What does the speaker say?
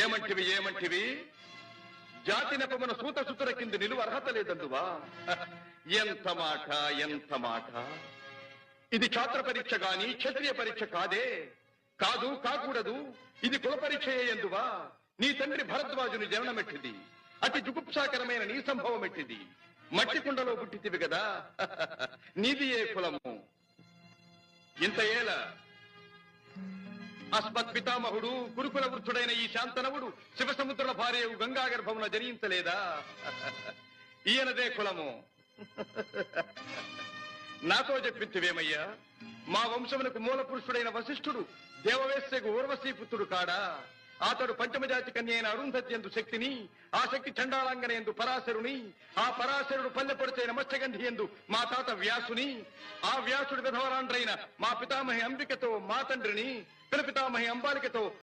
ఏమంటివి జాతి నెపమున సూత సుతుల కింద నిలువ అర్హత లేదందువా? ఎంత మాట! ఇది ఛాత్ర పరీక్ష గాని క్షత్రియ పరీక్ష కాదే. కాకూడదు. ఇది కుల పరీక్ష ఎందువా? నీ తండ్రి భరద్వాజుని జననమెట్టిది. అతి జుగుప్సాకరమైన నీ సంభవం ఎట్టిది. మట్టి కుండలో పుట్టితివి కదా. నీది ఏ కులము? ఇంత ఏల అస్మత్ పితామహుడు గురుకుల వృద్ధుడైన ఈ శాంతనవుడు శివసముద్రుల భార్యవు గంగా గర్భమున జనించలేదా? ఈయనదే కులము. నాతో చెప్పించివేమయ్యా? మా వంశమునకు మూల పురుషుడైన వశిష్ఠుడు దేవవేశ్యకు ఊర్వశీపుత్రుడు కాడా? అతడు పంచమజాతి కన్య అయిన అరుంధతి యందు శక్తిని, ఆ శక్తి చండాళంగన యందు పరాశరుని, ఆ పరాశరుడు పల్లెపొడిచైన మత్స్యగంధి యందు మా తాత వ్యాసుని, ఆ వ్యాసుడు విధవరాండ్రైన మా పితామహి అంబికతో మా తండ్రిని, పితామహి అంబాలికతో